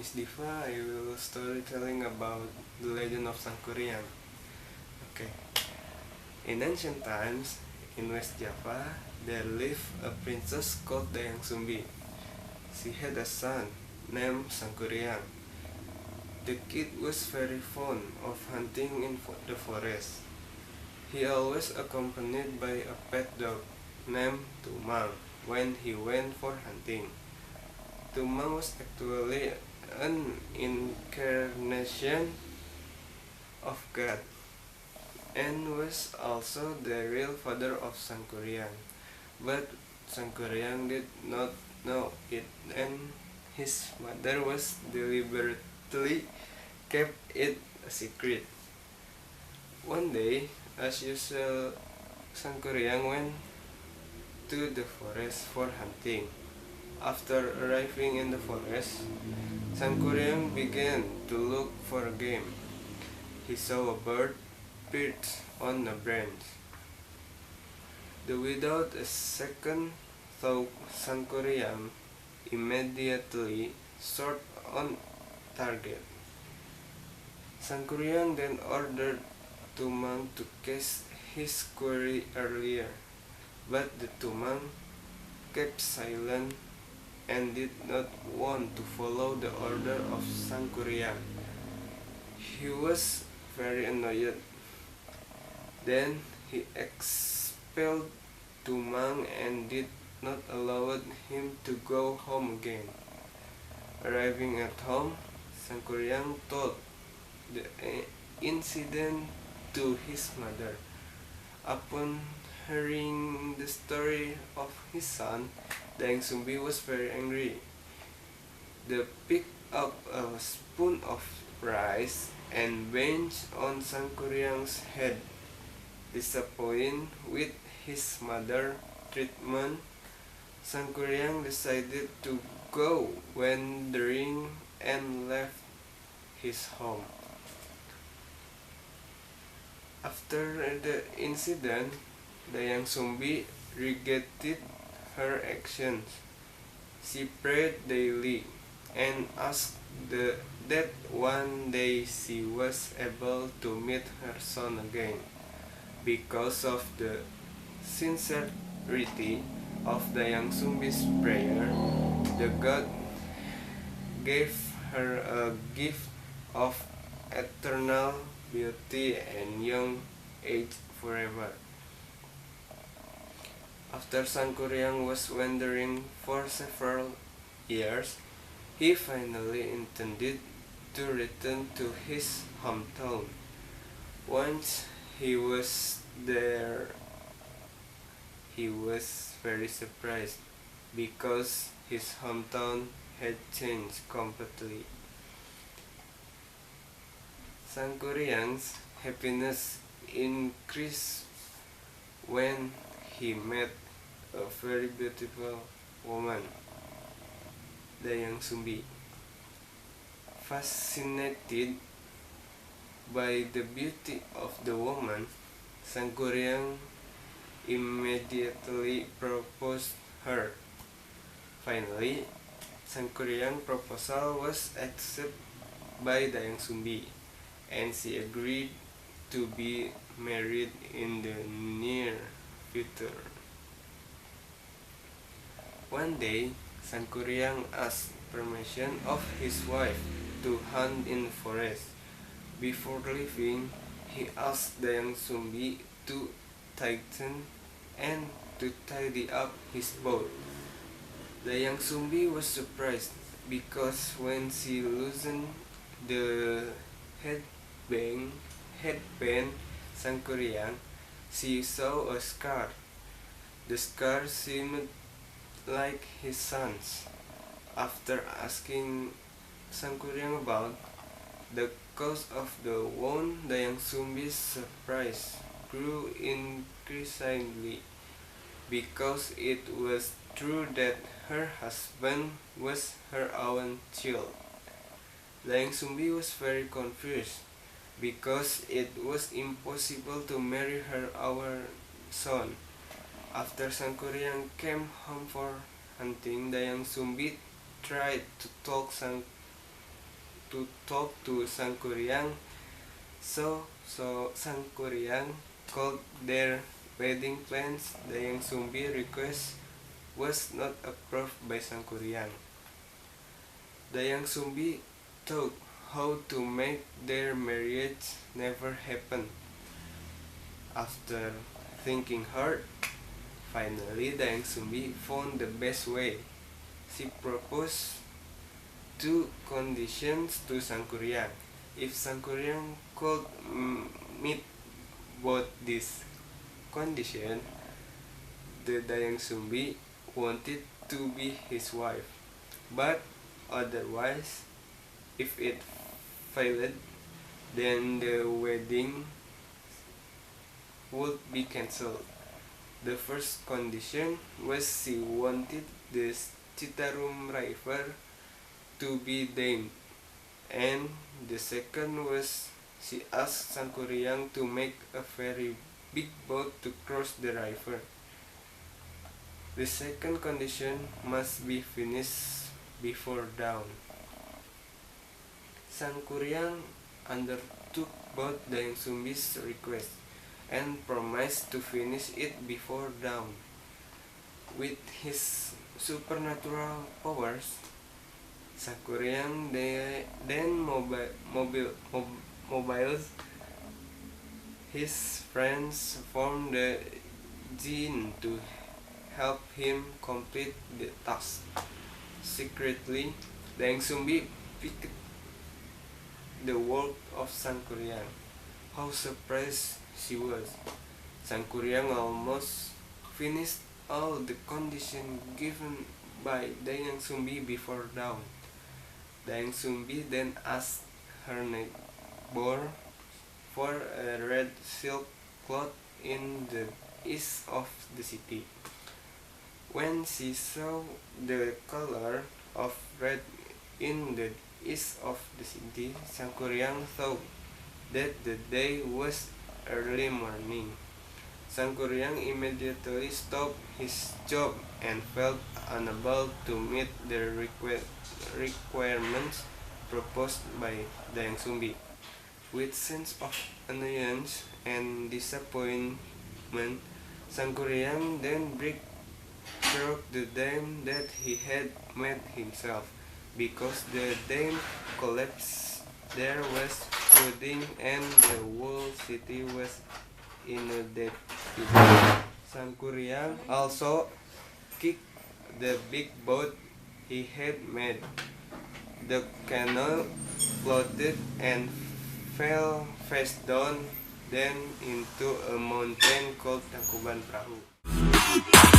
is Difa. I will storytelling about the Legend of Sangkuriang. Okay. In ancient times, in West Java, there lived a princess called Dayang Sumbi. She had a son named Sangkuriang. The kid was very fond of hunting in the forest. He always accompanied by a pet dog named Tumang when he went for hunting. Tumang was actually an incarnation of God and was also the real father of Sangkuriang. But Sangkuriang did not know it, and his mother was deliberately kept it a secret. One day, as usual, Sangkuriang went to the forest for hunting. After arriving in the forest, Sangkuriang began to look for game. He saw a bird perched on a branch. Without a second thought, Sangkuriang immediately shot on target. Sangkuriang then ordered Tumang to cast his quarry earlier, but the Tumang kept silent and did not want to follow the order of Sangkuriang. He was very annoyed. Then he expelled Tumang and did not allow him to go home again. Arriving at home, Sangkuriang told the incident to his mother. Upon hearing the story of his son, Dayang Sumbi was very angry. They picked up a spoon of rice and banged on Sangkuriang's head. Disappointed with his mother's treatment, Sangkuriang decided to go wandering and left his home. After the incident, Dayang Sumbi regretted her actions. She prayed daily and asked that one day she was able to meet her son again. Because of the sincerity of Dayang Sumbi's prayer, the god gave her a gift of eternal beauty and young age forever. After Sangkuriang was wandering for several years, he finally intended to return to his hometown. Once he was there, he was very surprised because his hometown had changed completely. Sangkuriang's happiness increased when he met a very beautiful woman, Dayang Sumbi. Fascinated by the beauty of the woman, Sangkuriang immediately proposed her. Finally, Sangkuriang's proposal was accepted by Dayang Sumbi, and she agreed to be married in the near future. One day, Sangkuriang asked permission of his wife to hunt in the forest. Before leaving, he asked Dayang Sumbi to tighten and to tidy up his boat. Dayang Sumbi was surprised because when she loosened the headband Sangkuriang, she saw a scar. The scar seemed like his son's. After asking Sangkuriang about the cause of the wound, Dayang Sumbi's surprise grew increasingly because it was true that her husband was her own child. Dayang Sumbi was very confused because it was impossible to marry her our son. After Sangkuriang came home for hunting, Dayang Sumbi tried to talk to talk to Sangkuriang. So Sangkuriang called their wedding plans. Dayang Sumbi request was not approved by Sangkuriang. Dayang Sumbi thought how to make their marriage never happen. After thinking hard, finally Dayang Sumbi found the best way. She proposed two conditions to Sangkuriang. If Sangkuriang could meet both these conditions, the Dayang Sumbi wanted to be his wife. But otherwise, if it failed, then the wedding would be cancelled. The first condition was she wanted the Citarum River to be dammed, and the second was she asked Sangkuriang to make a very big boat to cross the river. The second condition must be finished before dawn. Sangkuriang undertook both Dayang Sumbi's request and promised to finish it before dawn. With his supernatural powers, Sangkuriang then mobilized his friends from the jinn to help him complete the task. Secretly, Dayang Sumbi picked the work of Sangkuriang. How surprised she was! Sangkuriang almost finished all the conditions given by Dayang Sumbi before dawn. Dayang Sumbi then asked her neighbor for a red silk cloth in the east of the city. When she saw the color of red in the east of the city, Sangkuriang thought that the day was early morning. Sangkuriang immediately stopped his job and felt unable to meet the requirements proposed by Dayang Sumbi. With sense of annoyance and disappointment, Sangkuriang then broke the dam that he had made himself. Because the dam collapsed, there was flooding and the whole city was inundated. Sangkuriang also kicked the big boat he had made. The canoe floated and fell face down then into a mountain called Tangkuban Perahu.